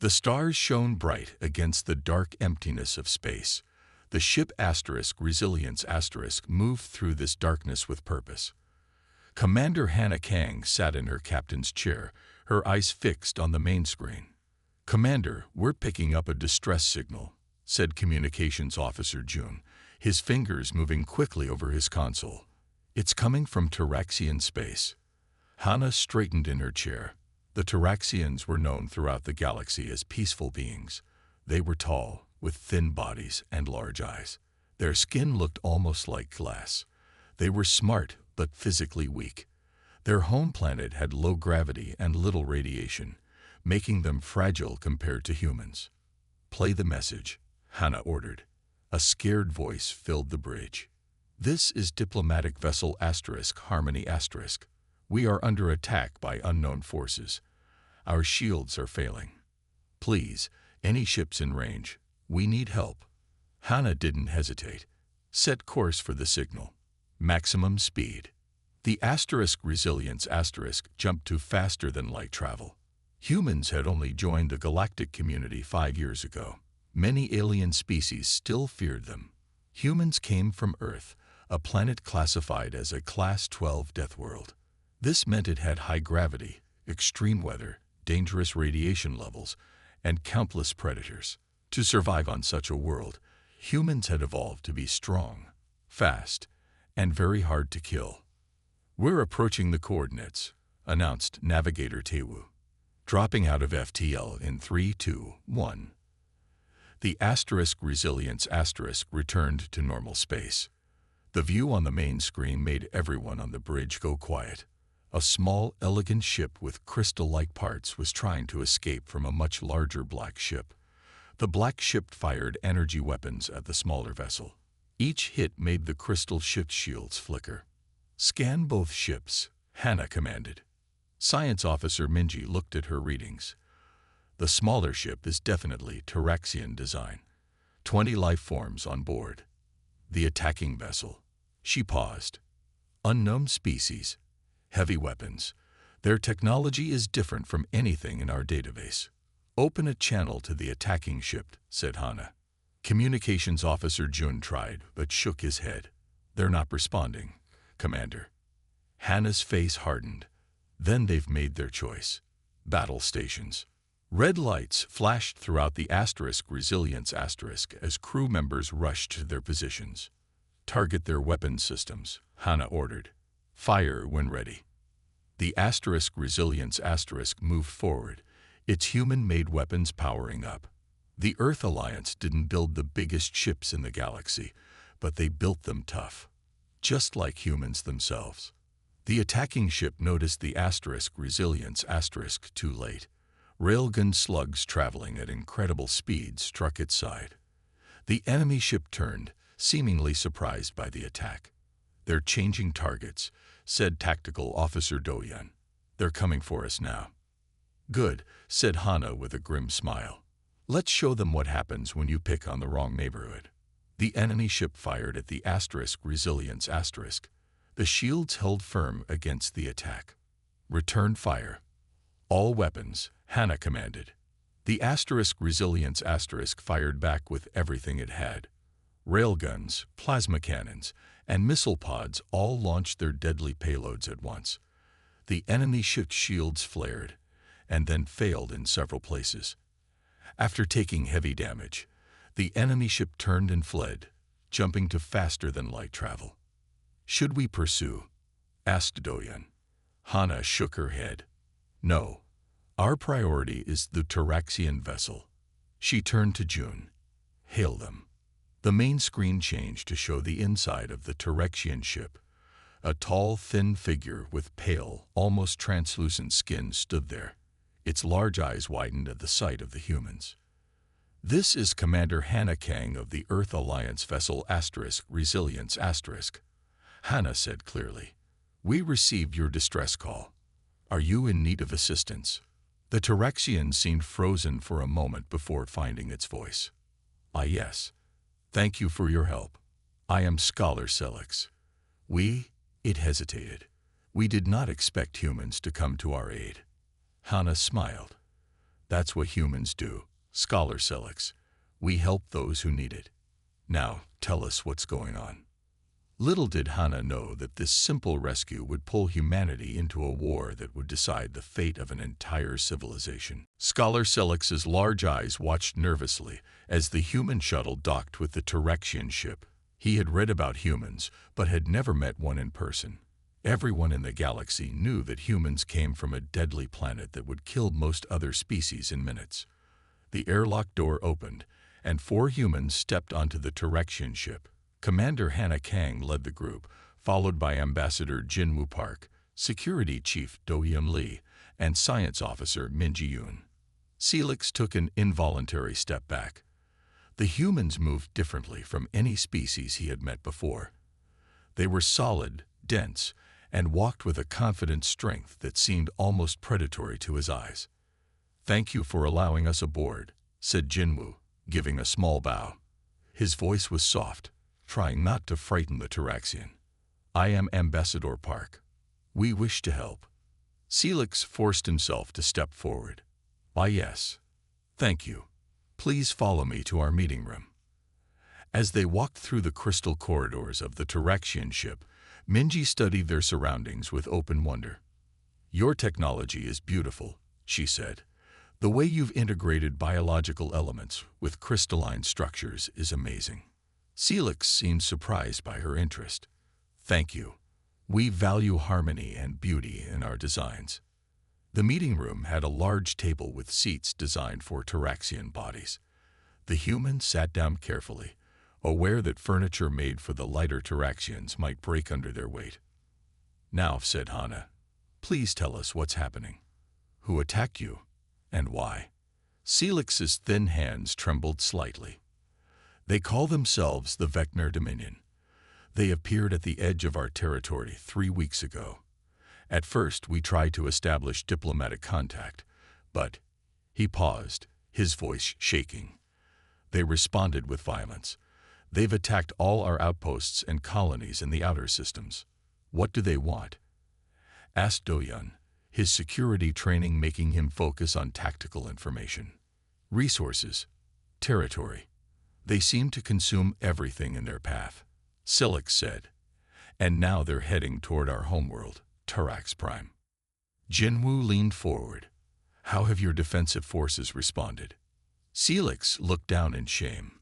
The stars shone bright against the dark emptiness of space. The ship Resilience moved through this darkness with purpose. Commander Hannah Kang sat in her captain's chair, her eyes fixed on the main screen. "Commander, we're picking up a distress signal," said Communications Officer Jun, his fingers moving quickly over his console. "It's coming from Taraxian space." Hannah straightened in her chair. The Taraxians were known throughout the galaxy as peaceful beings. They were tall, with thin bodies and large eyes. Their skin looked almost like glass. They were smart, but physically weak. Their home planet had low gravity and little radiation, making them fragile compared to humans. "Play the message," Hannah ordered. A scared voice filled the bridge. "This is diplomatic vessel Harmony *. We are under attack by unknown forces. Our shields are failing. Please, any ships in range. We need help." Hannah didn't hesitate. "Set course for the signal. Maximum speed." The Resilience jumped to faster than light travel. Humans had only joined the galactic community 5 years ago. Many alien species still feared them. Humans came from Earth, a planet classified as a Class 12 death world. This meant it had high gravity, extreme weather, dangerous radiation levels, and countless predators. To survive on such a world, humans had evolved to be strong, fast, and very hard to kill. "We're approaching the coordinates," announced Navigator Taewoo. "Dropping out of FTL in 3, 2, 1. The Resilience returned to normal space. The view on the main screen made everyone on the bridge go quiet. A small, elegant ship with crystal-like parts was trying to escape from a much larger black ship. The black ship fired energy weapons at the smaller vessel. Each hit made the crystal ship's shields flicker. "Scan both ships," Hannah commanded. Science Officer Minji looked at her readings. "The smaller ship is definitely Taraxian design. 20 life forms on board. The attacking vessel." She paused. "Unknown species. Heavy weapons. Their technology is different from anything in our database." "Open a channel to the attacking ship," said Hannah. Communications Officer Jun tried, but shook his head. "They're not responding, Commander." Hannah's face hardened. "Then they've made their choice. Battle stations." Red lights flashed throughout the Resilience as crew members rushed to their positions. "Target their weapon systems," Hannah ordered. "Fire when ready." The Resilience moved forward, its human-made weapons powering up. The Earth Alliance didn't build the biggest ships in the galaxy, but they built them tough, just like humans themselves. The attacking ship noticed the Resilience too late. Railgun slugs traveling at incredible speed struck its side. The enemy ship turned, seemingly surprised by the attack. "They're changing targets," said Tactical Officer Doyan. "They're coming for us now." "Good," said Hannah with a grim smile. "Let's show them what happens when you pick on the wrong neighborhood." The enemy ship fired at the Resilience. The shields held firm against the attack. "Return fire. All weapons," Hannah commanded. The Resilience fired back with everything it had. Railguns, plasma cannons, and missile pods all launched their deadly payloads at once. The enemy ship's shields flared, and then failed in several places. After taking heavy damage, the enemy ship turned and fled, jumping to faster-than-light travel. "Should we pursue?" asked Doyan. Hannah shook her head. "No. Our priority is the Taraxian vessel." She turned to Jun. "Hail them." The main screen changed to show the inside of the Taraxian ship. A tall, thin figure with pale, almost translucent skin stood there. Its large eyes widened at the sight of the humans. "This is Commander Hannah Kang of the Earth Alliance vessel Resilience *. Hannah said clearly. "We received your distress call. Are you in need of assistance?" The Taraxian seemed frozen for a moment before finding its voice. Yes. Thank you for your help. I am Scholar Selix. It hesitated. "We did not expect humans to come to our aid." Hannah smiled. That's what humans do, Scholar Celix. We help those who need it. Now, tell us what's going on. Little did Hannah know that this simple rescue would pull humanity into a war that would decide the fate of an entire civilization. Scholar Celix's large eyes watched nervously as the human shuttle docked with the Tyrexian ship. He had read about humans, but had never met one in person. Everyone in the galaxy knew that humans came from a deadly planet that would kill most other species in minutes. The airlock door opened, and 4 humans stepped onto the Tyrexian ship. Commander Hannah Kang led the group, followed by Ambassador Jinwoo Park, Security Chief Do-Yeon Lee, and Science Officer Min Ji-yoon. Celix took an involuntary step back. The humans moved differently from any species he had met before. They were solid, dense, and walked with a confident strength that seemed almost predatory to his eyes. "Thank you for allowing us aboard," said Jinwoo, giving a small bow. His voice was soft, trying not to frighten the Tyrexian. "I am Ambassador Park. We wish to help." Celix forced himself to step forward. "Why, yes. Thank you. Please follow me to our meeting room." As they walked through the crystal corridors of the Tyrexian ship, Minji studied their surroundings with open wonder. "Your technology is beautiful," she said. "The way you've integrated biological elements with crystalline structures is amazing." Celix seemed surprised by her interest. "Thank you. We value harmony and beauty in our designs." The meeting room had a large table with seats designed for Tyrexian bodies. The humans sat down carefully, aware that furniture made for the lighter Tyrexians might break under their weight. "Now," said Hannah, "please tell us what's happening. Who attacked you, and why?" Celix's thin hands trembled slightly. "They call themselves the Vecnar Dominion. They appeared at the edge of our territory 3 weeks ago. At first, we tried to establish diplomatic contact, but—" He paused, his voice shaking. "They responded with violence. They've attacked all our outposts and colonies in the outer systems." "What do they want?" asked Do-Yeon, his security training making him focus on tactical information. "Resources. Territory. They seem to consume everything in their path," Celix said. "And now they're heading toward our homeworld, Tyrax Prime." Jinwoo leaned forward. "How have your defensive forces responded?" Celix looked down in shame.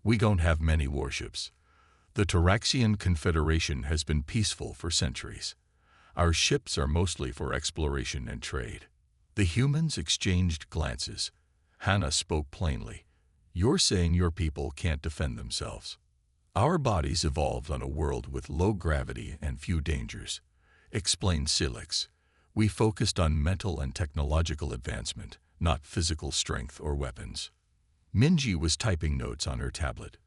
We don't have many warships. The Tyrexian Confederation has been peaceful for centuries. Our ships are mostly for exploration and trade." The humans exchanged glances. Hannah spoke plainly. "You're saying your people can't defend themselves." "Our bodies evolved on a world with low gravity and few dangers," explained Celix. "We focused on mental and technological advancement, not physical strength or weapons." Minji was typing notes on her tablet.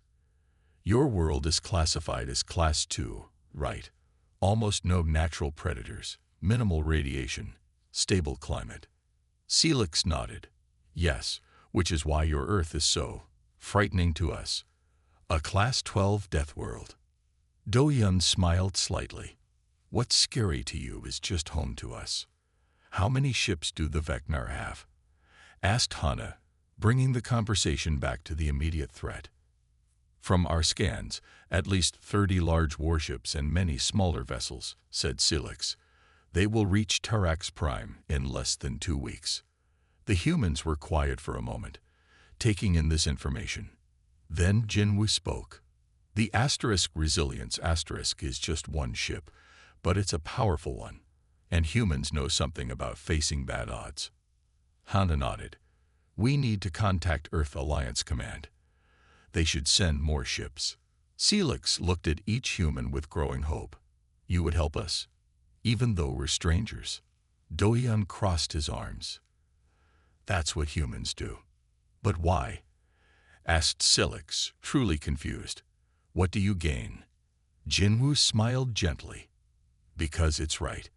"Your world is classified as Class 2, right? Almost no natural predators, minimal radiation, stable climate." Celix nodded. "Yes, which is why your Earth is so frightening to us. A Class 12 death world." Do-Yeon smiled slightly. "What's scary to you is just home to us." "How many ships do the Vecnar have?" asked Hannah, bringing the conversation back to the immediate threat. "From our scans, at least 30 large warships and many smaller vessels," said Celix. "They will reach Tyrax Prime in less than 2 weeks." The humans were quiet for a moment, taking in this information. Then Jinwoo spoke. "The Resilience is just one ship, but it's a powerful one, and humans know something about facing bad odds." Hannah nodded. "We need to contact Earth Alliance Command. They should send more ships." Celix looked at each human with growing hope. "You would help us, even though we're strangers?" Do-Yeon crossed his arms. "That's what humans do." "But why?" asked Celix, truly confused. "What do you gain?" Jinwoo smiled gently. "Because it's right,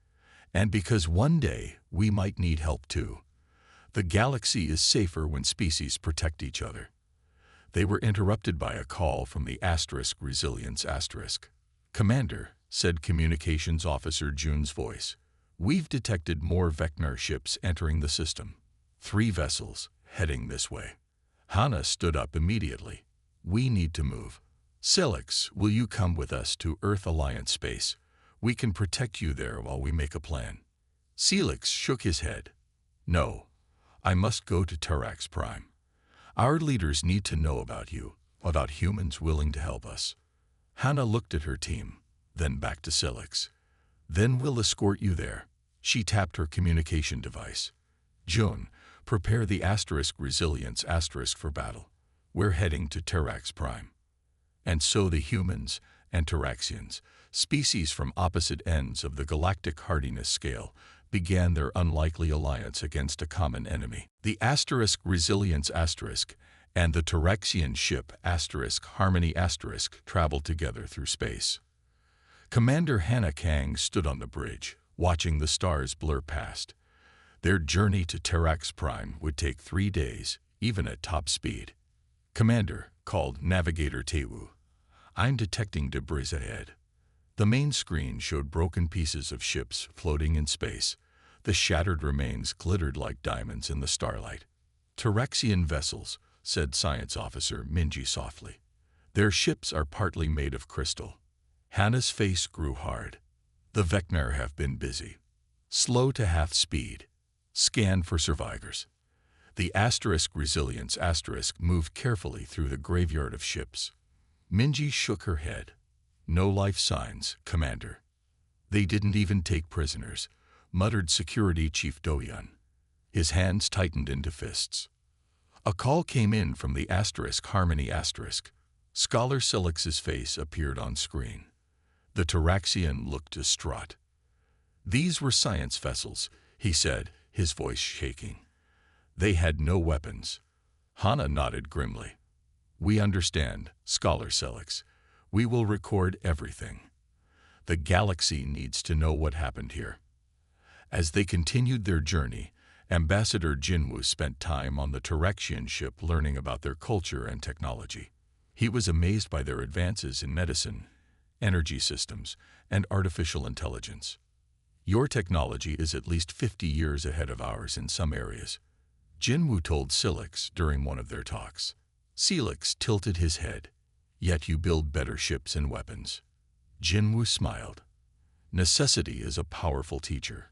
and because one day we might need help too. The galaxy is safer when species protect each other." They were interrupted by a call from the Resilience *. "Commander," said Communications Officer Jun's voice, "we've detected more Vecnar ships entering the system." 3 vessels, heading this way. Hana stood up immediately. We need to move. Silix, will you come with us to Earth Alliance space? We can protect you there while we make a plan. Silix shook his head. No, I must go to Tarax Prime. Our leaders need to know about you, about humans willing to help us. Hana looked at her team, then back to Silix. Then we'll escort you there. She tapped her communication device. June, prepare the Resilience for battle. We're heading to Tarax Prime. And so the humans and Taraxians, species from opposite ends of the galactic hardiness scale, began their unlikely alliance against a common enemy. The Resilience and the Taraxian ship Harmony traveled together through space. Commander Hana Kang stood on the bridge, watching the stars blur past. Their journey to Tarax Prime would take 3 days, even at top speed. Commander, called Navigator Tewu. I'm detecting debris ahead. The main screen showed broken pieces of ships floating in space. The shattered remains glittered like diamonds in the starlight. Taraxian vessels, said Science Officer Minji softly. Their ships are partly made of crystal. Hana's face grew hard. The Vecnar have been busy. Slow to half speed. Scan for survivors. The Resilience moved carefully through the graveyard of ships. Minji shook her head. No life signs, Commander. They didn't even take prisoners, muttered Security Chief Doyun. His hands tightened into fists. A call came in from the Harmony. Scholar Silix's face appeared on screen. The Taraxian looked distraught. These were science vessels, he said, his voice shaking. They had no weapons. Hana nodded grimly. We understand, Scholar Silix. We will record everything. The galaxy needs to know what happened here. As they continued their journey, Ambassador Jinwoo spent time on the Taraxian ship learning about their culture and technology. He was amazed by their advances in medicine, energy systems, and artificial intelligence. Your technology is at least 50 years ahead of ours in some areas, Jinwoo told Silix during one of their talks. Silix tilted his head. Yet you build better ships and weapons. Jinwoo smiled. Necessity is a powerful teacher.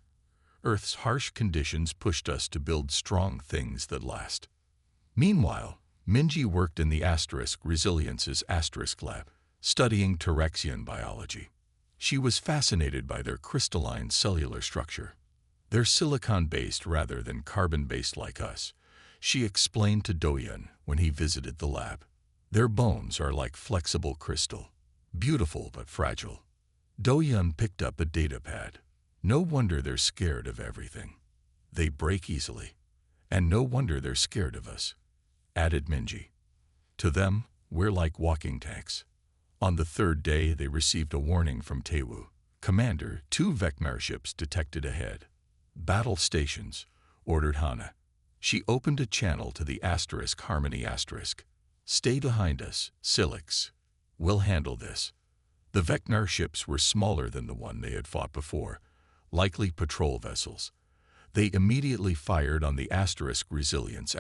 Earth's harsh conditions pushed us to build strong things that last. Meanwhile, Minji worked in the Resilience's lab, studying Taraxian biology. She was fascinated by their crystalline cellular structure. They're silicon-based rather than carbon-based like us, she explained to Doyun when he visited the lab. Their bones are like flexible crystal, beautiful but fragile. Doyun picked up a data pad. No wonder they're scared of everything. They break easily. And no wonder they're scared of us, added Minji. To them, we're like walking tanks. On the 3rd day, they received a warning from Tewu. Commander, 2 Vecnar ships detected ahead. Battle stations, ordered Hana. She opened a channel to the Harmony. Stay behind us, Silix. We'll handle this. The Vecnar ships were smaller than the one they had fought before, likely patrol vessels. They immediately fired on the Resilience.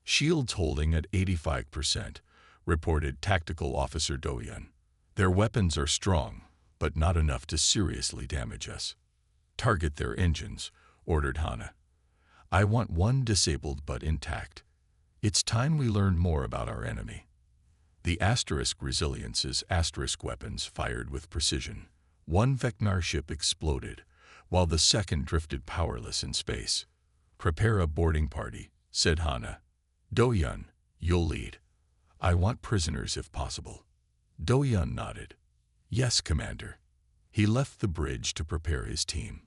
Shields holding at 85%, reported Tactical Officer Doyun. Their weapons are strong, but not enough to seriously damage us. Target their engines, ordered Hana. I want one disabled but intact. It's time we learn more about our enemy. The Resilience's weapons fired with precision. One Vecnar ship exploded, while the second drifted powerless in space. Prepare a boarding party, said Hana. Doyun, you'll lead. I want prisoners if possible. Doyun nodded. Yes, Commander. He left the bridge to prepare his team.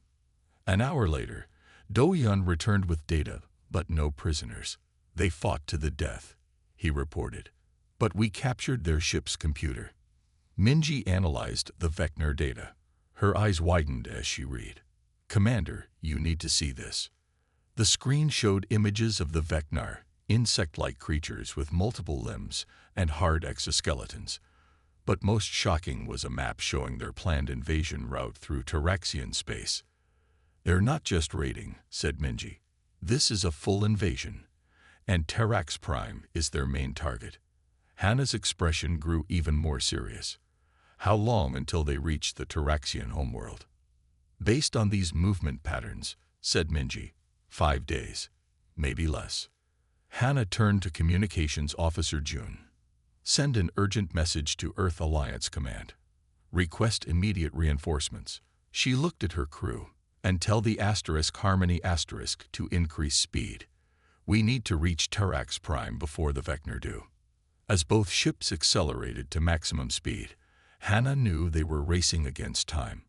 An hour later, Doyun returned with data, but no prisoners. They fought to the death, he reported. But we captured their ship's computer. Minji analyzed the Vecnar data. Her eyes widened as she read. Commander, you need to see this. The screen showed images of the Vecnar, insect-like creatures with multiple limbs and hard exoskeletons. But most shocking was a map showing their planned invasion route through Taraxian space. They're not just raiding, said Minji. This is a full invasion, and Terrax Prime is their main target. Hannah's expression grew even more serious. How long until they reach the Terraxian homeworld? Based on these movement patterns, said Minji, 5 days, maybe less. Hannah turned to Communications Officer June. Send an urgent message to Earth Alliance Command. Request immediate reinforcements. She looked at her crew. And tell the Harmony to increase speed. We need to reach Terrax Prime before the Vecna do. As both ships accelerated to maximum speed, Hannah knew they were racing against time.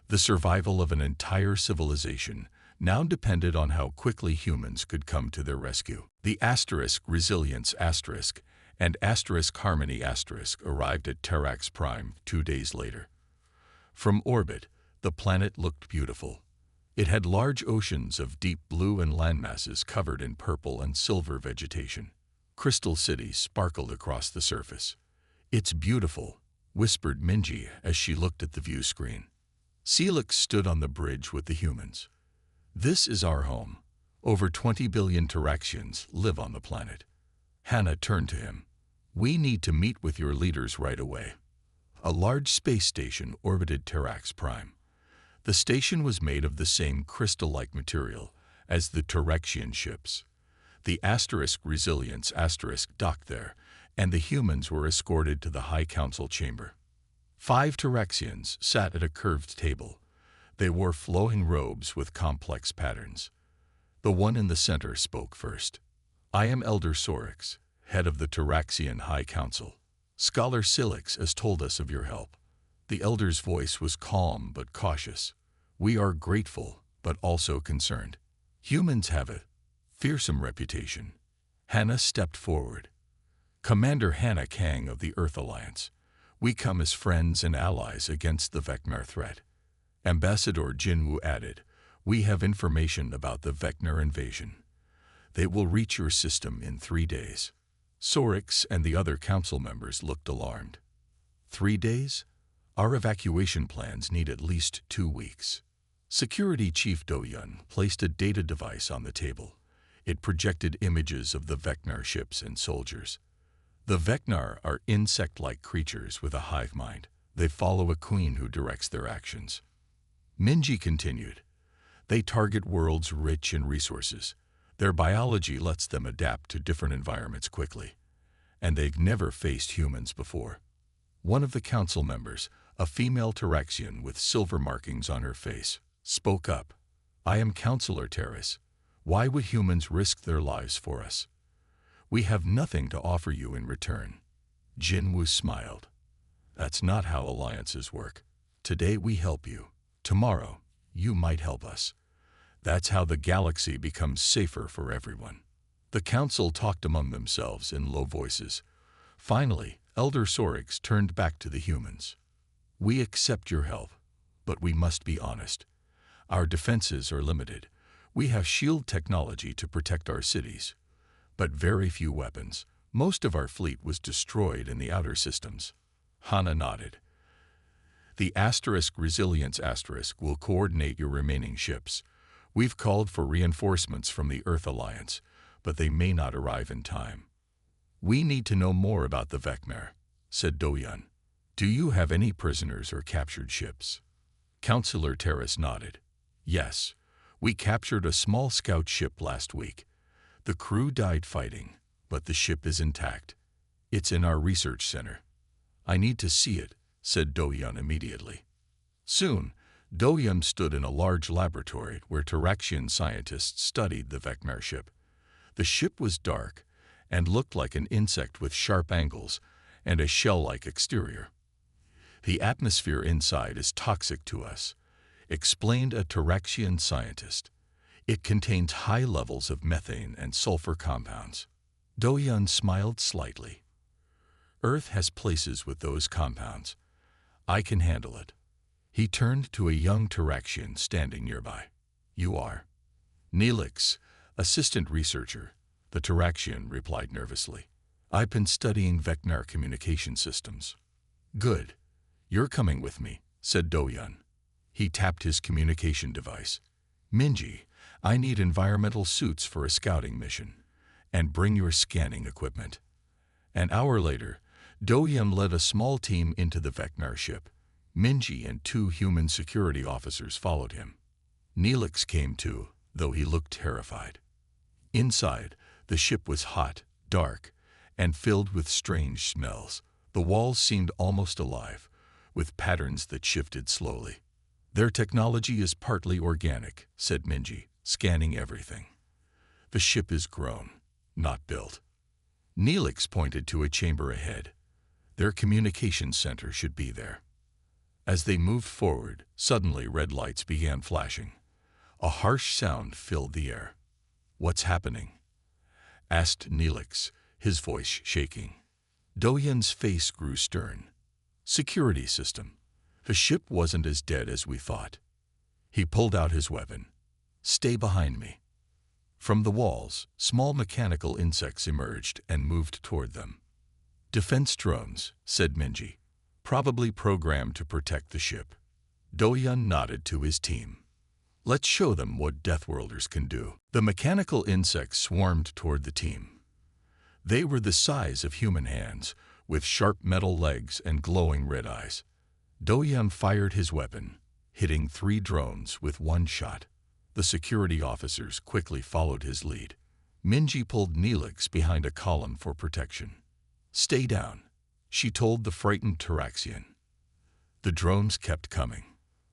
The survival of an entire civilization now depended on how quickly humans could come to their rescue. The Resilience and Harmony arrived at Terrax Prime 2 days later. From orbit, the planet looked beautiful. It had large oceans of deep blue and landmasses covered in purple and silver vegetation. Crystal cities sparkled across the surface. "It's beautiful," whispered Minji as she looked at the view screen. Celix stood on the bridge with the humans. "This is our home. Over 20 billion Terraxians live on the planet." Hannah turned to him. "We need to meet with your leaders right away." A large space station orbited Terrax Prime. The station was made of the same crystal-like material as the Terraxian ships. The Resilience docked there, and the humans were escorted to the High Council chamber. 5 Terraxians sat at a curved table. They wore flowing robes with complex patterns. The one in the center spoke first. "I am Elder Sorix, head of the Terraxian High Council. Scholar Silix has told us of your help." The elder's voice was calm but cautious. "We are grateful, but also concerned. Humans have a fearsome reputation." Hannah stepped forward. "Commander Hannah Kang of the Earth Alliance. We come as friends and allies against the Vecna threat." Ambassador Jinwoo added, "We have information about the Vecna invasion. They will reach your system in 3 days." Sorix and the other council members looked alarmed. 3 days? Our evacuation plans need at least 2 weeks. Security Chief Do-yun placed a data device on the table. It projected images of the Vecna ships and soldiers. The Vecna are insect-like creatures with a hive mind. They follow a queen who directs their actions. Minji continued, "They target worlds rich in resources. Their biology lets them adapt to different environments quickly. And they've never faced humans before." One of the council members, a female Terraxian with silver markings on her face, spoke up. "I am Councillor Terrace. Why would humans risk their lives for us? We have nothing to offer you in return." Jinwoo smiled. "That's not how alliances work. Today we help you. Tomorrow, you might help us. That's how the galaxy becomes safer for everyone." The council talked among themselves in low voices. Finally, Elder Sorix turned back to the humans. "We accept your help, but we must be honest. Our defenses are limited. We have shield technology to protect our cities, but very few weapons. Most of our fleet was destroyed in the outer systems." Hannah nodded. "The Resilience will coordinate your remaining ships. We've called for reinforcements from the Earth Alliance, but they may not arrive in time." "We need to know more about the Vecna," said Do-yun. "Do you have any prisoners or captured ships?" Councillor Terrace nodded. "Yes, we captured a small scout ship last week. The crew died fighting, but the ship is intact. It's in our research center." "I need to see it," said Do-yun immediately. Soon, Do-yun stood in a large laboratory where Terraxian scientists studied the Vecna ship. The ship was dark and looked like an insect with sharp angles and a shell-like exterior. "The atmosphere inside is toxic to us," explained a Terraxian scientist. "It contains high levels of methane and sulfur compounds." Do-yun smiled slightly. "Earth has places with those compounds. I can handle it." He turned to a young Terraxian standing nearby. "You are?" "Neelix, assistant researcher," the Terraxian replied nervously. "I've been studying Vecna communication systems." "Good. You're coming with me," said Do-yun. He tapped his communication device. "Minji, I need environmental suits for a scouting mission, and bring your scanning equipment. An hour later, Do-Yun led a small team into the Vecnar ship. Minji and 2 human security officers followed him. Neelix came too, though he looked terrified. Inside, the ship was hot, dark, and filled with strange smells. The walls seemed almost alive, with patterns that shifted slowly. Their technology is partly organic, said Minji, scanning everything. The ship is grown, not built. Neelix pointed to a chamber ahead. Their communications center should be there. As they moved forward, suddenly red lights began flashing. A harsh sound filled the air. What's happening? Asked Neelix, his voice shaking. Do-Yun's face grew stern. Security system. The ship wasn't as dead as we thought. He pulled out his weapon. Stay behind me. From the walls, small mechanical insects emerged and moved toward them. Defense drones, said Minji, probably programmed to protect the ship. Do-Yun nodded to his team. Let's show them what Deathworlders can do. The mechanical insects swarmed toward the team. They were the size of human hands, with sharp metal legs and glowing red eyes. Do-Yun fired his weapon, hitting 3 drones with 1 shot. The security officers quickly followed his lead. Minji pulled Neelix behind a column for protection. Stay down, she told the frightened Taraxian. The drones kept coming.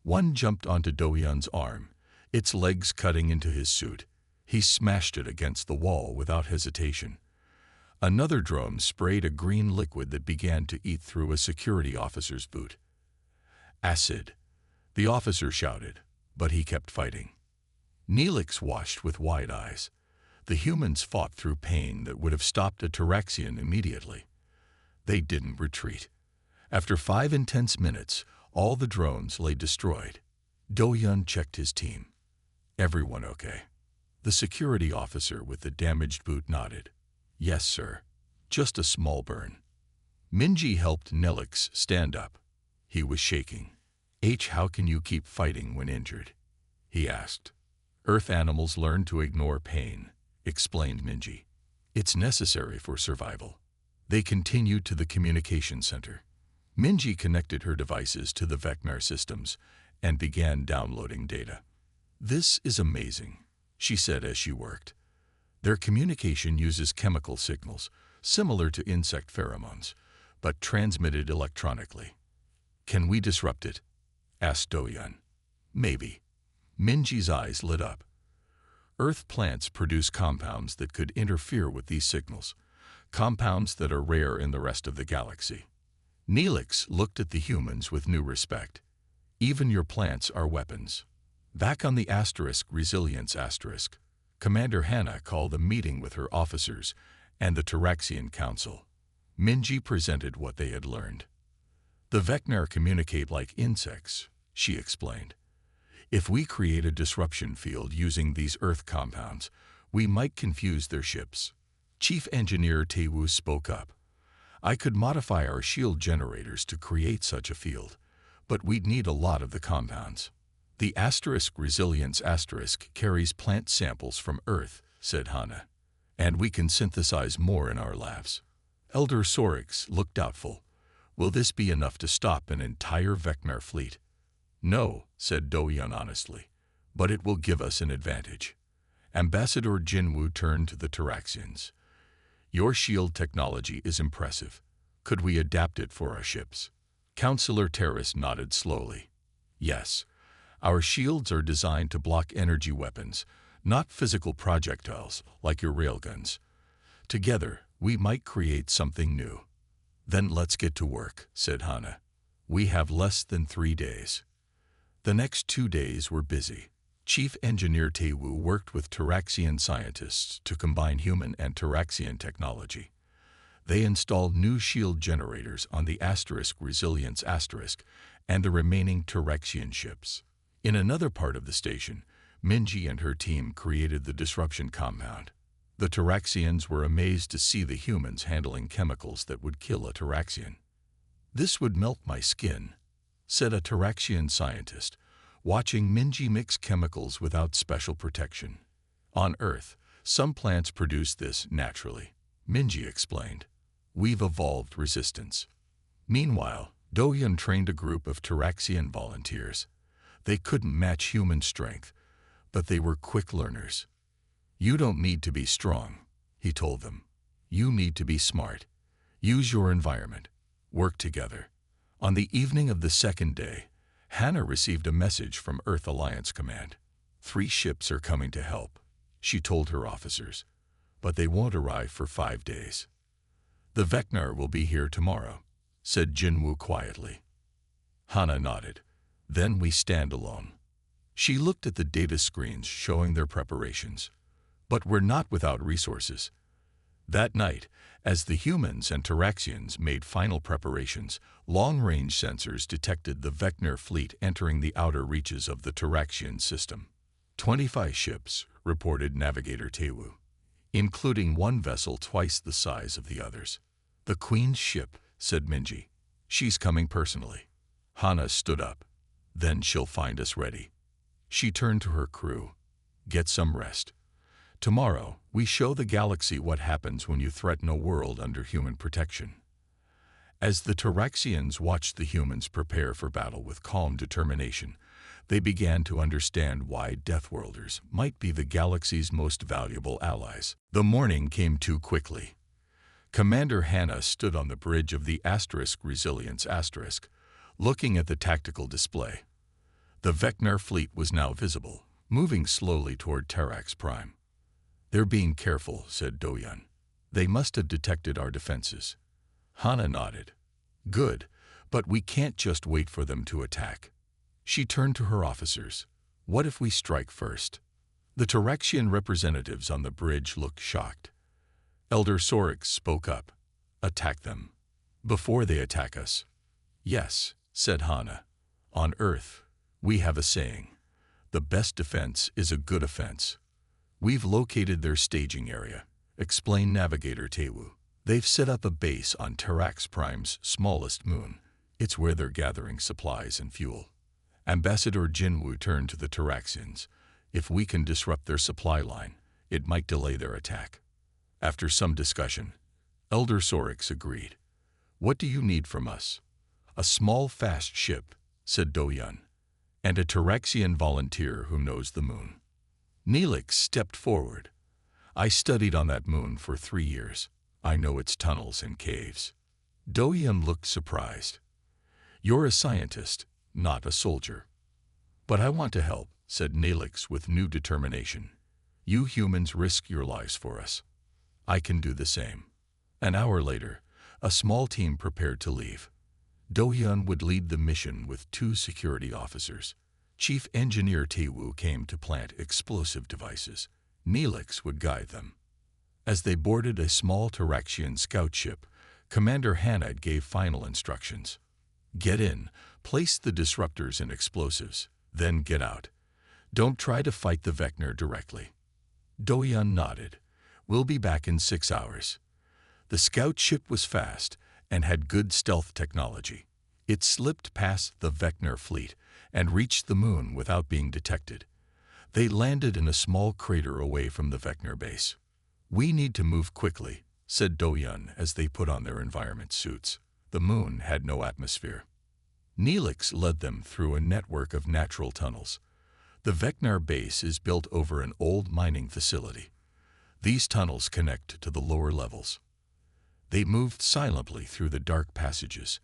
One jumped onto Do-Yun's arm, its legs cutting into his suit. He smashed it against the wall without hesitation. Another drone sprayed a green liquid that began to eat through a security officer's boot. Acid, the officer shouted, but he kept fighting. Neelix watched with wide eyes. The humans fought through pain that would have stopped a Taraxian immediately. They didn't retreat. After 5 intense minutes, all the drones lay destroyed. Do-Yun checked his team. Everyone okay? The security officer with the damaged boot nodded. Yes, sir. Just a small burn. Minji helped Neelix stand up. He was shaking. How can you keep fighting when injured? He asked. Earth animals learn to ignore pain, explained Minji. It's necessary for survival. They continued to the communication center. Minji connected her devices to the Vecnar systems and began downloading data. This is amazing, she said as she worked. Their communication uses chemical signals, similar to insect pheromones, but transmitted electronically. Can we disrupt it? Asked Do-Yun. Maybe. Minji's eyes lit up. Earth plants produce compounds that could interfere with these signals, compounds that are rare in the rest of the galaxy. Neelix looked at the humans with new respect. Even your plants are weapons. Back on the Resilience Asterisk, Commander Hannah called a meeting with her officers and the Taraxian Council. Minji presented what they had learned. The Vecnar communicate like insects, she explained. If we create a disruption field using these Earth compounds, we might confuse their ships. Chief Engineer Tae-woo spoke up. I could modify our shield generators to create such a field, but we'd need a lot of the compounds. The Resilience Asterisk carries plant samples from Earth, said Hannah, and we can synthesize more in our labs. Elder Sorix looked doubtful. Will this be enough to stop an entire Vecnar fleet? No, said Do-Yun honestly, but it will give us an advantage. Ambassador Jinwoo turned to the Taraxians. Your shield technology is impressive. Could we adapt it for our ships? Counselor Terrace nodded slowly. Yes. Our shields are designed to block energy weapons, not physical projectiles like your railguns. Together, we might create something new. Then let's get to work, said Hannah. We have less than 3 days. The next 2 days were busy. Chief Engineer Tae-woo worked with Taraxian scientists to combine human and Taraxian technology. They installed new shield generators on the Resilience Asterisk and the remaining Taraxian ships. In another part of the station, Minji and her team created the disruption compound. The Taraxians were amazed to see the humans handling chemicals that would kill a Taraxian. This would melt my skin, said a Taraxian scientist, watching Minji mix chemicals without special protection. On Earth, some plants produce this naturally, Minji explained. We've evolved resistance. Meanwhile, Dohyun trained a group of Taraxian volunteers. They couldn't match human strength, but they were quick learners. You don't need to be strong, he told them. You need to be smart. Use your environment. Work together. On the evening of the second day, Hannah received a message from Earth Alliance Command. 3 ships are coming to help, she told her officers, but they won't arrive for 5 days. The Vecnar will be here tomorrow, said Jinwoo quietly. Hannah nodded. Then we stand alone. She looked at the data screens showing their preparations. But we're not without resources. That night, as the humans and Taraxians made final preparations, long-range sensors detected the Vecnar fleet entering the outer reaches of the Taraxian system. 25 ships, reported Navigator Taewoo, including 1 vessel twice the size of the others. The Queen's ship, said Minji. She's coming personally. Hannah stood up. Then she'll find us ready. She turned to her crew. Get some rest. Tomorrow, we show the galaxy what happens when you threaten a world under human protection. As the Taraxians watched the humans prepare for battle with calm determination, they began to understand why Deathworlders might be the galaxy's most valuable allies. The morning came too quickly. Commander Hannah stood on the bridge of the Resilience looking at the tactical display. The Vecnar fleet was now visible, moving slowly toward Tarax Prime. They're being careful, said Dohyun. They must have detected our defenses. Hannah nodded. Good, but we can't just wait for them to attack. She turned to her officers. What if we strike first? The Taraxian representatives on the bridge looked shocked. Elder Sorix spoke up. Attack them. Before they attack us. Yes, said Hannah. On Earth, we have a saying. The best defense is a good offense. We've located their staging area, explained Navigator Taewoo. They've set up a base on Tarax Prime's smallest moon. It's where they're gathering supplies and fuel. Ambassador Jinwoo turned to the Taraxians. If we can disrupt their supply line, it might delay their attack. After some discussion, Elder Sorix agreed. What do you need from us? A small, fast ship, said Dohyun, and a Taraxian volunteer who knows the moon. Neelix stepped forward. I studied on that moon for 3 years. I know its tunnels and caves. Dohyun looked surprised. You're a scientist, not a soldier. But I want to help, said Neelix with new determination. You humans risk your lives for us. I can do the same. An hour later, a small team prepared to leave. Dohyun would lead the mission with 2 security officers. Chief Engineer Taewoo came to plant explosive devices. Neelix would guide them. As they boarded a small Taraxian scout ship, Commander Hannah gave final instructions. Get in, place the disruptors and explosives, then get out. Don't try to fight the Vecnar directly. Dohyun nodded. We'll be back in 6 hours. The scout ship was fast and had good stealth technology. It slipped past the Vecnar fleet and reached the moon without being detected. They landed in a small crater away from the Vecnar base. We need to move quickly, said Dohyun as they put on their environment suits. The moon had no atmosphere. Neelix led them through a network of natural tunnels. The Vecnar base is built over an old mining facility. These tunnels connect to the lower levels. They moved silently through the dark passages.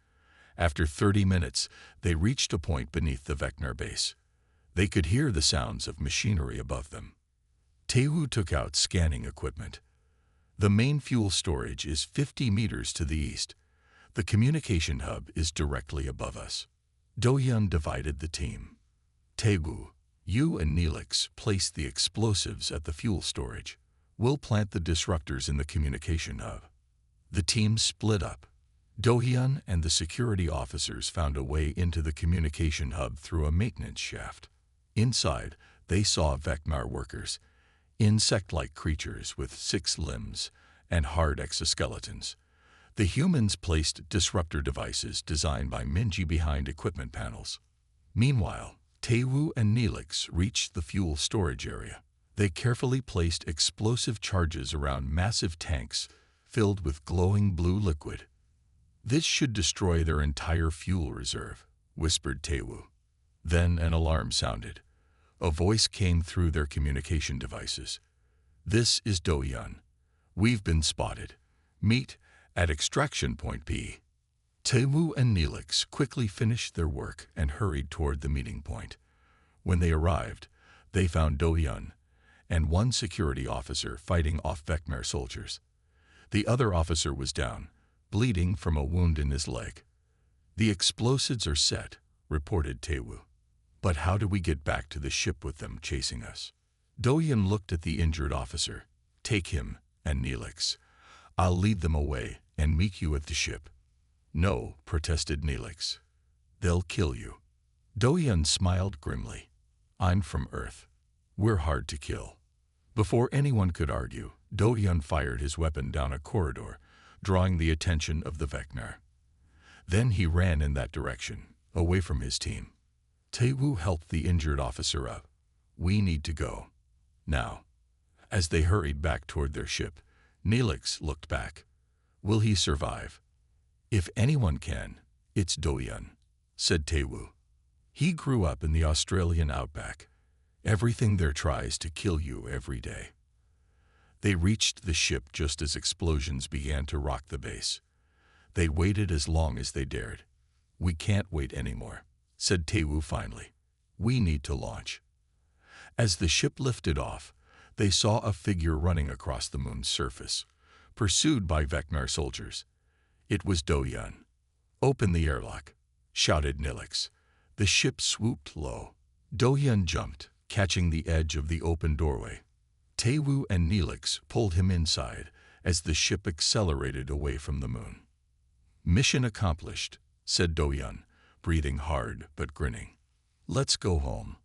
After 30 minutes, they reached a point beneath the Vecnar base. They could hear the sounds of machinery above them. Taewoo took out scanning equipment. The main fuel storage is 50 meters to the east. The communication hub is directly above us. Dohyun divided the team. Taewoo, you and Neelix place the explosives at the fuel storage. We'll plant the disruptors in the communication hub. The team split up. Dohyun and the security officers found a way into the communication hub through a maintenance shaft. Inside, they saw Vecnar workers, insect-like creatures with 6 limbs and hard exoskeletons. The humans placed disruptor devices designed by Minji behind equipment panels. Meanwhile, Tewu and Neelix reached the fuel storage area. They carefully placed explosive charges around massive tanks filled with glowing blue liquid. "This should destroy their entire fuel reserve," whispered Tewu. Then an alarm sounded. A voice came through their communication devices. "This is Do-Yun. We've been spotted. Meet at extraction point P." Tewu and Neelix quickly finished their work and hurried toward the meeting point. When they arrived, they found Do-Yun and one security officer fighting off Vecnar soldiers. The other officer was down, bleeding from a wound in his leg. "The explosives are set," reported Tewu. "But how do we get back to the ship with them chasing us?" Do-Yun looked at the injured officer. "Take him and Neelix. I'll lead them away and meet you at the ship." "No," protested Neelix. "They'll kill you." Do-Yun smiled grimly. "I'm from Earth. We're hard to kill." Before anyone could argue, Do-Yun fired his weapon down a corridor, drawing the attention of the Vecnar. Then he ran in that direction, away from his team. Tewu helped the injured officer up. "We need to go. Now." As they hurried back toward their ship, Neelix looked back. "Will he survive?" "If anyone can, it's Do-Yun," said Tewu. "He grew up in the Australian outback. Everything there tries to kill you every day." They reached the ship just as explosions began to rock the base. They waited as long as they dared. "We can't wait anymore," said Tewu finally. "We need to launch." As the ship lifted off, they saw a figure running across the moon's surface, pursued by Vecnar soldiers. It was Do-Yun. "Open the airlock," shouted Neelix. The ship swooped low. Do-Yun jumped, catching the edge of the open doorway. Tewu and Neelix pulled him inside as the ship accelerated away from the moon. "Mission accomplished," said Do-Yun, breathing hard but grinning. "Let's go home."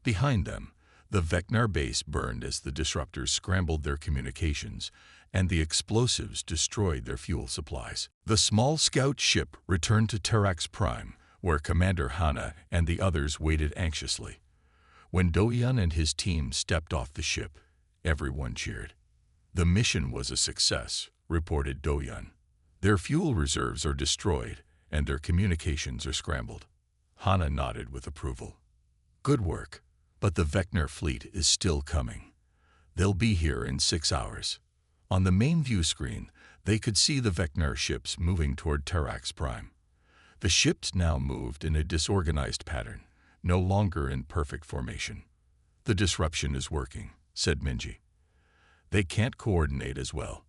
Behind them, the Vecnar base burned as the disruptors scrambled their communications, and the explosives destroyed their fuel supplies. The small scout ship returned to Terrax Prime, where Commander Hana and the others waited anxiously. When Do-Yun and his team stepped off the ship, everyone cheered. "The mission was a success," reported Do-Yun. "Their fuel reserves are destroyed, and their communications are scrambled." Hana nodded with approval. "Good work, but the Vecnar fleet is still coming. They'll be here in 6 hours." On the main view screen, they could see the Vecnar ships moving toward Terrax Prime. The ships now moved in a disorganized pattern, no longer in perfect formation. "The disruption is working," said Minji. "They can't coordinate as well."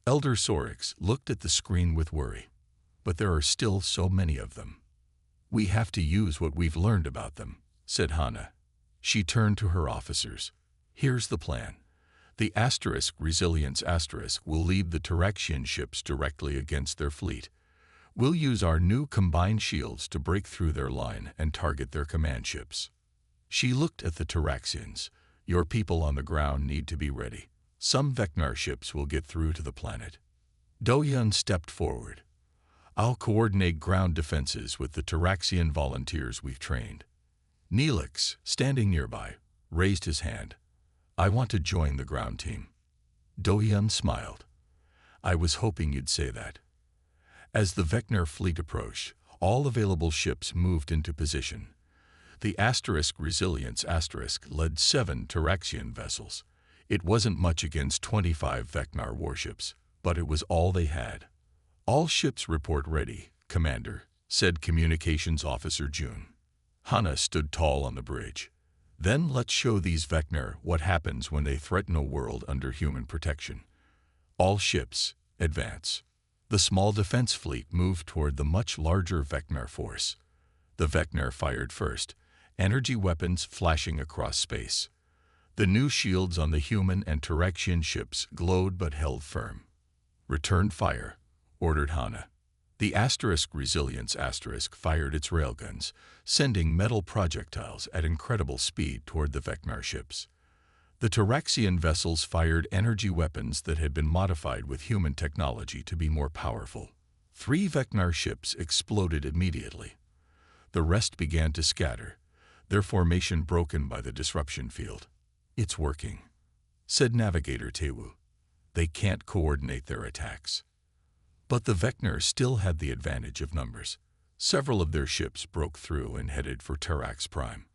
Elder Sorix looked at the screen with worry. "But there are still so many of them." "We have to use what we've learned about them," said Hana. She turned to her officers. "Here's the plan. The Resilience will lead the Terraxian ships directly against their fleet. We'll use our new combined shields to break through their line and target their command ships." She looked at the Terraxians. "Your people on the ground need to be ready. Some Vecnar ships will get through to the planet." Do-Yun stepped forward. "I'll coordinate ground defenses with the Terraxian volunteers we've trained." Neelix, standing nearby, raised his hand. "I want to join the ground team." Do-Yun smiled. "I was hoping you'd say that." As the Vecnar fleet approached, all available ships moved into position. The Resilience led 7 Terraxian vessels. It wasn't much against 25 Vecnar warships, but it was all they had. "All ships report ready, Commander," said Communications Officer June. Hana stood tall on the bridge. "Then let's show these Vecnar what happens when they threaten a world under human protection. All ships, advance." The small defense fleet moved toward the much larger Vecnar force. The Vecnar fired first, energy weapons flashing across space. The new shields on the human and Terraxian ships glowed but held firm. "Return fire," ordered Hana. The Resilience fired its railguns, sending metal projectiles at incredible speed toward the Vecnar ships. The Terraxian vessels fired energy weapons that had been modified with human technology to be more powerful. 3 Vecnar ships exploded immediately. The rest began to scatter. their formation broken by the disruption field. "It's working," said Navigator Tewu. "They can't coordinate their attacks." But the Vecna still had the advantage of numbers. Several of their ships broke through and headed for Tarax Prime.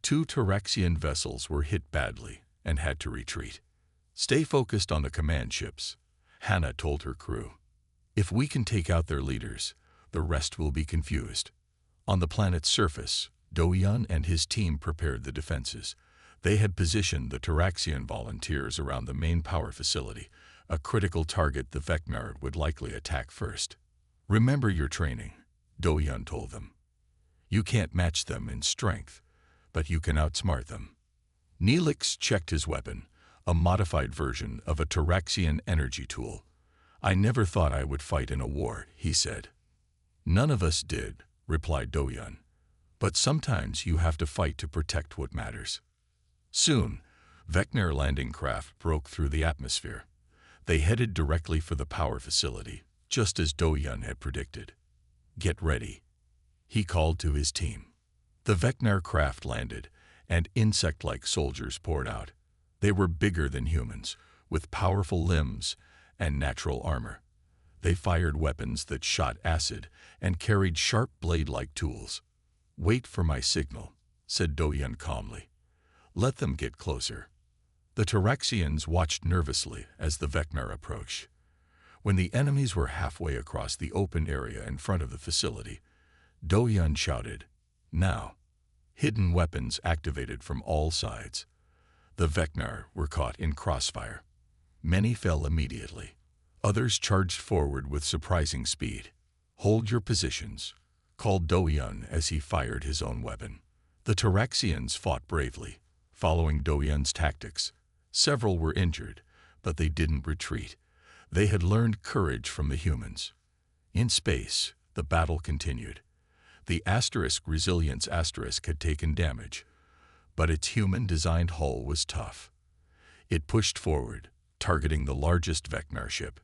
2 Taraxian vessels were hit badly and had to retreat. "Stay focused on the command ships," Hannah told her crew. "If we can take out their leaders, the rest will be confused." On the planet's surface, Doyan and his team prepared the defenses. They had positioned the Taraxian volunteers around the main power facility, a critical target the Vecna would likely attack first. "Remember your training," Doyan told them. "You can't match them in strength, but you can outsmart them." Neelix checked his weapon, a modified version of a Taraxian energy tool. "I never thought I would fight in a war," he said. "None of us did," replied Doyan. "But sometimes you have to fight to protect what matters." Soon, Vecna landing craft broke through the atmosphere. They headed directly for the power facility, just as Doyan had predicted. "Get ready," he called to his team. The Vecna craft landed, and insect-like soldiers poured out. They were bigger than humans, with powerful limbs and natural armor. They fired weapons that shot acid and carried sharp blade-like tools. "Wait for my signal," said Doyan calmly. "Let them get closer." The Taraxians watched nervously as the Vecna approached. When the enemies were halfway across the open area in front of the facility, Doyan shouted, "Now!" Hidden weapons activated from all sides. The Vecna were caught in crossfire. Many fell immediately. Others charged forward with surprising speed. "Hold your positions," called Doyan as he fired his own weapon. The Taraxians fought bravely, following Doyan's tactics. Several were injured, but they didn't retreat. They had learned courage from the humans. In space, the battle continued. The Resilience had taken damage, but its human-designed hull was tough. It pushed forward, targeting the largest Vecna ship.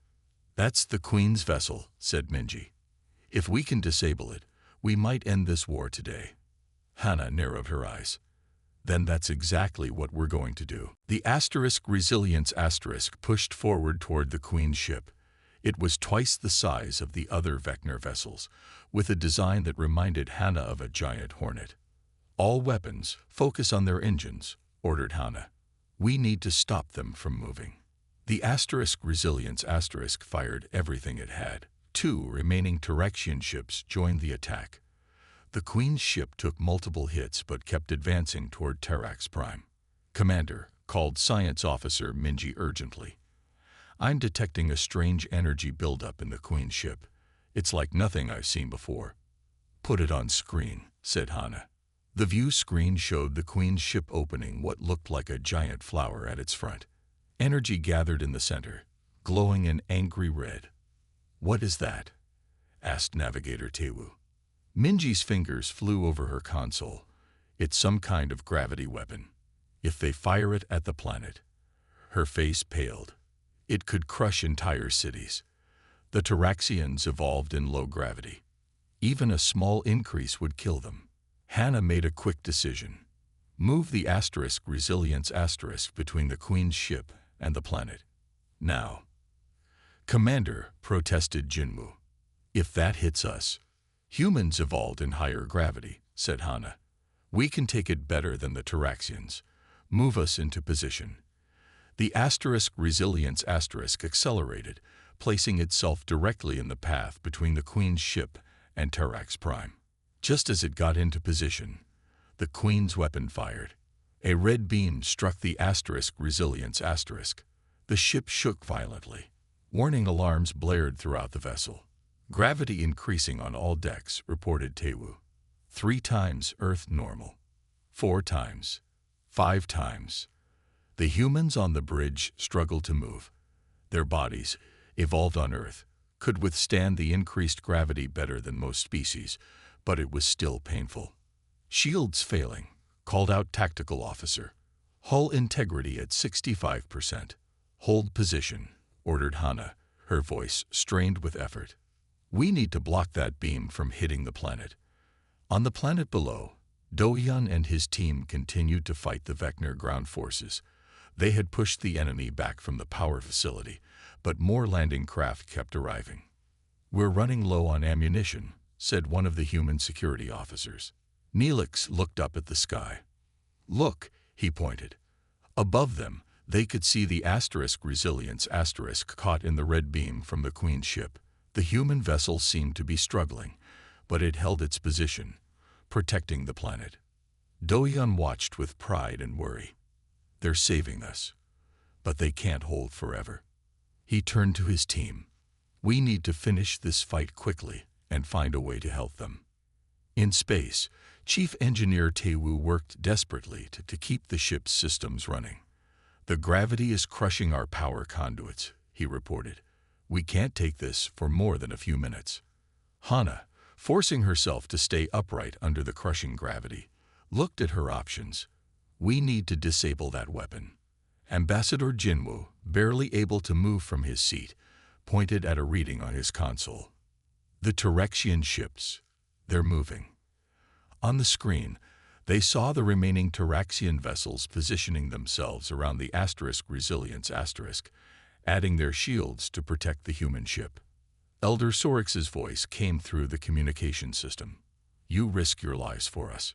"That's the Queen's vessel," said Minji. "If we can disable it, we might end this war today." Hannah narrowed her eyes. "Then that's exactly what we're going to do." The Resilience pushed forward toward the Queen's ship. It was twice the size of the other Vecna vessels, with a design that reminded Hannah of a giant hornet. "All weapons, focus on their engines," ordered Hannah. "We need to stop them from moving." The Resilience fired everything it had. 2 remaining Taraxian ships joined the attack. The Queen's ship took multiple hits but kept advancing toward Tarax Prime. "Commander," called Science Officer Minji urgently. "I'm detecting a strange energy buildup in the Queen's ship. It's like nothing I've seen before." "Put it on screen," said Hannah. The view screen showed the Queen's ship opening what looked like a giant flower at its front. Energy gathered in the center, glowing an angry red. "What is that?" asked Navigator Tewu. Minji's fingers flew over her console. "It's some kind of gravity weapon. If they fire it at the planet." Her face paled. "It could crush entire cities." The Taraxians evolved in low gravity. Even a small increase would kill them. Hannah made a quick decision. "Move the Resilience between the Queen's ship and the planet. Now." "Commander," protested Jinmu. "If that hits us." "Humans evolved in higher gravity," said Hannah. "We can take it better than the Taraxians. Move us into position." The Resilience accelerated, placing itself directly in the path between the Queen's ship and Tarax Prime. Just as it got into position, the Queen's weapon fired. A red beam struck the Resilience. The ship shook violently. Warning alarms blared throughout the vessel. "Gravity increasing on all decks," reported Tewu. 3 times Earth normal. 4 times. 5 times. The humans on the bridge struggled to move. Their bodies, evolved on Earth, could withstand the increased gravity better than most species, but it was still painful. "Shields failing," called out Tactical Officer. "Hull integrity at 65%. "Hold position," ordered Hannah, her voice strained with effort. "We need to block that beam from hitting the planet." On the planet below, Do-hyun and his team continued to fight the Vecna ground forces. They had pushed the enemy back from the power facility, but more landing craft kept arriving. "We're running low on ammunition," said one of the human security officers. Neelix looked up at the sky. "Look," he pointed. Above them, they could see the Resilience caught in the red beam from the Queen's ship. The human vessel seemed to be struggling, but it held its position, protecting the planet. Do-hyun watched with pride and worry. "They're saving us, but they can't hold forever." He turned to his team. "We need to finish this fight quickly and find a way to help them." In space, Chief Engineer Tae-woo worked desperately to keep the ship's systems running. "The gravity is crushing our power conduits," he reported. "We can't take this for more than a few minutes." Hana, forcing herself to stay upright under the crushing gravity, looked at her options. "We need to disable that weapon." Ambassador Jinwoo, barely able to move from his seat, pointed at a reading on his console. "The Terexian ships. They're moving." On the screen, they saw the remaining Terexian vessels positioning themselves around the Resilience adding their shields to protect the human ship. Elder Sorix's voice came through the communication system. "You risk your lives for us.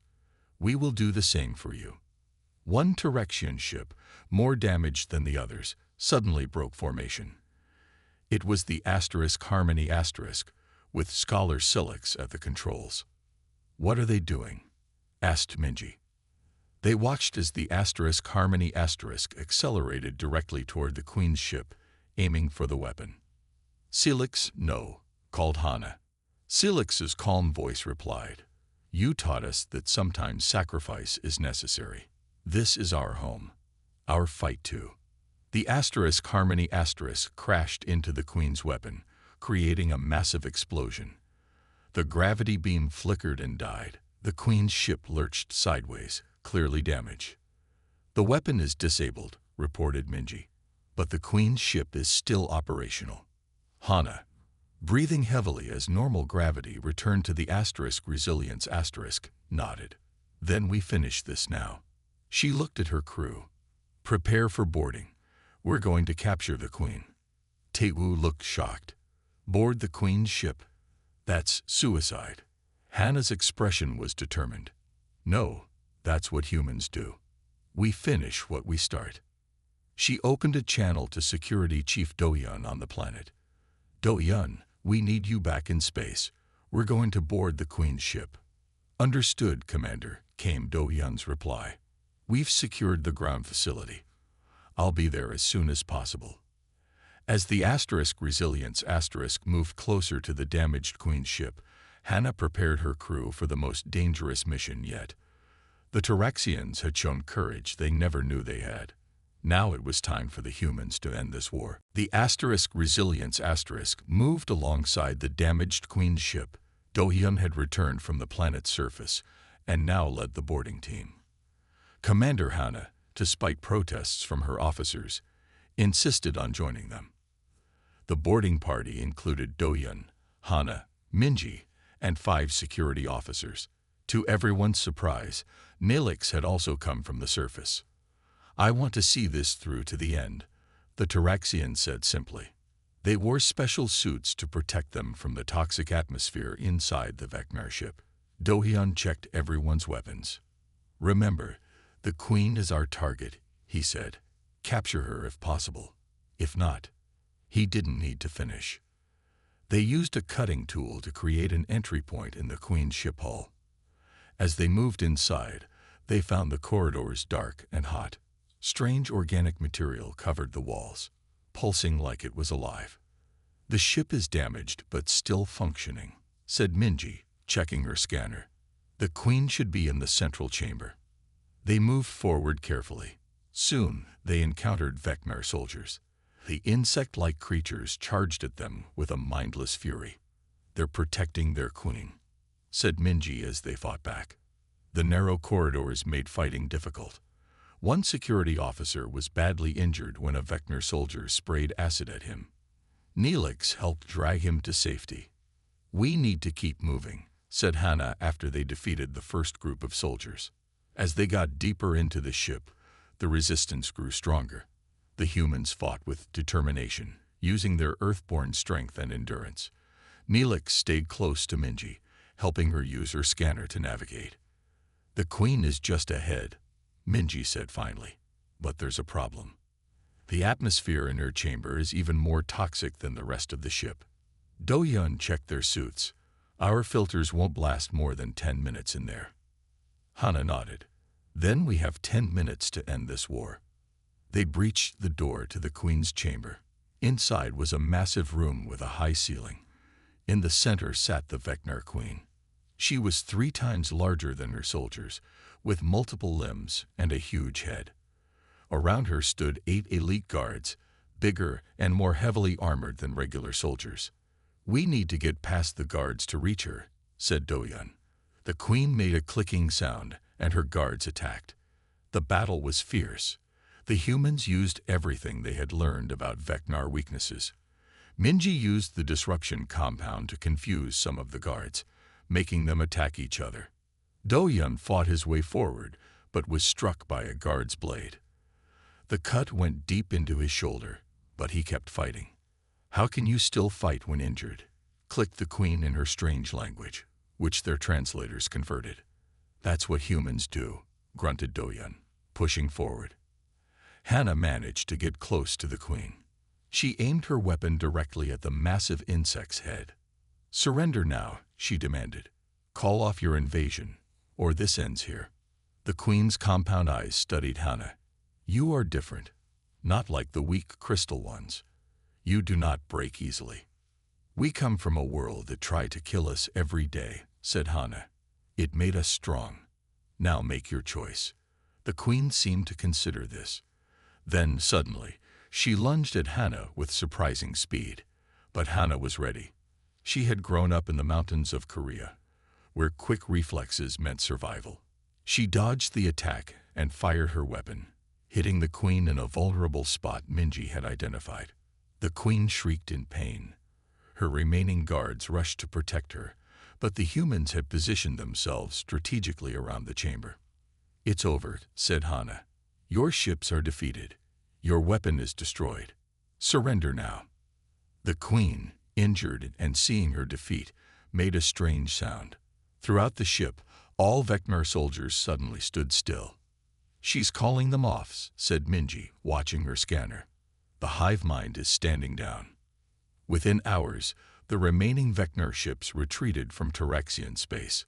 We will do the same for you." One Terexian ship, more damaged than the others, suddenly broke formation. It was the Harmony with Scholar Silix at the controls. "What are they doing?" asked Minji. They watched as the Harmony accelerated directly toward the Queen's ship, aiming for the weapon. "Silix, no," called Hana. Silix's calm voice replied, "You taught us that sometimes sacrifice is necessary. This is our home. Our fight too." The Harmony crashed into the Queen's weapon, creating a massive explosion. The gravity beam flickered and died. The Queen's ship lurched sideways, clearly damaged. "The weapon is disabled," reported Minji, "but the Queen's ship is still operational." Hana, breathing heavily as normal gravity returned to the Resilience nodded. "Then we finish this now." She looked at her crew. "Prepare for boarding. We're going to capture the Queen." Tae-woo looked shocked. "Board the Queen's ship? That's suicide." Hana's expression was determined. "No, that's what humans do. We finish what we start." She opened a channel to Security Chief Do-hyun on the planet. "Do-hyun, we need you back in space. We're going to board the Queen's ship." "Understood, Commander," came Do-hyun's reply. "We've secured the ground facility. I'll be there as soon as possible." As the Resilience moved closer to the damaged Queen's ship, Hana prepared her crew for the most dangerous mission yet. The Terexians had shown courage they never knew they had. Now it was time for the humans to end this war. The Resilience moved alongside the damaged Queen's ship. Do-hyun had returned from the planet's surface and now led the boarding team. Commander Hana, despite protests from her officers, insisted on joining them. The boarding party included Do-hyun, Hana, Minji, and 5 security officers. To everyone's surprise, Neelix had also come from the surface. "I want to see this through to the end," the Terexian said simply. They wore special suits to protect them from the toxic atmosphere inside the Vecna ship. Do-hyun checked everyone's weapons. "Remember, the Queen is our target," he said. "Capture her if possible. If not," he didn't need to finish. They used a cutting tool to create an entry point in the Queen's ship hull. As they moved inside, they found the corridors dark and hot. Strange organic material covered the walls, pulsing like it was alive. "The ship is damaged but still functioning," said Minji, checking her scanner. "The Queen should be in the central chamber." They moved forward carefully. Soon, they encountered Vecna soldiers. The insect-like creatures charged at them with a mindless fury. "They're protecting their Queen," said Minji as they fought back. The narrow corridors made fighting difficult. One security officer was badly injured when a Vecna soldier sprayed acid at him. Neelix helped drag him to safety. "We need to keep moving," said Hannah after they defeated the first group of soldiers. As they got deeper into the ship, the resistance grew stronger. The humans fought with determination, using their earthborn strength and endurance. Neelix stayed close to Minji, helping her use her scanner to navigate. "The Queen is just ahead," Minji said finally. "But there's a problem. The atmosphere in her chamber is even more toxic than the rest of the ship." Do-Yun checked their suits. "Our filters won't last more than 10 minutes in there." Hannah nodded. "Then we have 10 minutes to end this war." They breached the door to the Queen's chamber. Inside was a massive room with a high ceiling. In the center sat the Vecnar Queen. She was 3 times larger than her soldiers, with multiple limbs and a huge head. Around her stood 8 elite guards, bigger and more heavily armored than regular soldiers. "We need to get past the guards to reach her," said Do-Yun. The Queen made a clicking sound, and her guards attacked. The battle was fierce. The humans used everything they had learned about Vecnar weaknesses. Minji used the disruption compound to confuse some of the guards, making them attack each other. Do-Yun fought his way forward, but was struck by a guard's blade. The cut went deep into his shoulder, but he kept fighting. "How can you still fight when injured?" clicked the Queen in her strange language, which their translators converted. "That's what humans do," grunted Do-Yun, pushing forward. Hannah managed to get close to the Queen. She aimed her weapon directly at the massive insect's head. "Surrender now," she demanded. "Call off your invasion, or this ends here." The Queen's compound eyes studied Hannah. "You are different, not like the weak crystal ones. You do not break easily." "We come from a world that tried to kill us every day," said Hannah. "It made us strong. Now make your choice." The Queen seemed to consider this. Then, suddenly, she lunged at Hannah with surprising speed. But Hannah was ready. She had grown up in the mountains of Korea, where quick reflexes meant survival. She dodged the attack and fired her weapon, hitting the Queen in a vulnerable spot Minji had identified. The Queen shrieked in pain. Her remaining guards rushed to protect her, but the humans had positioned themselves strategically around the chamber. "It's over," said Hannah. "Your ships are defeated. Your weapon is destroyed. Surrender now." The Queen, injured and seeing her defeat, made a strange sound. Throughout the ship, all Vecnar soldiers suddenly stood still. "She's calling them off," said Minji, watching her scanner. "The hive mind is standing down." Within hours, the remaining Vecnar ships retreated from Terexian space.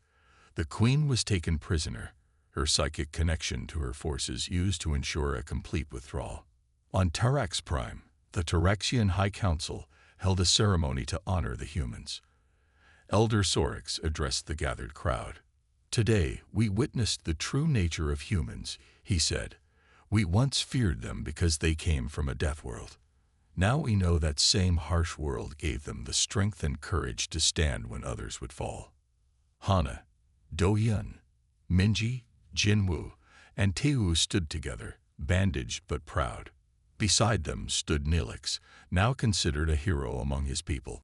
The Queen was taken prisoner, her psychic connection to her forces used to ensure a complete withdrawal. On Tarax Prime, the Terexian High Council held a ceremony to honor the humans. Elder Sorix addressed the gathered crowd. "Today, we witnessed the true nature of humans," he said. "We once feared them because they came from a death world. Now we know that same harsh world gave them the strength and courage to stand when others would fall." Hannah, Do-Yun, Minji, Jinwoo, and Taewoo stood together, bandaged but proud. Beside them stood Neelix, now considered a hero among his people.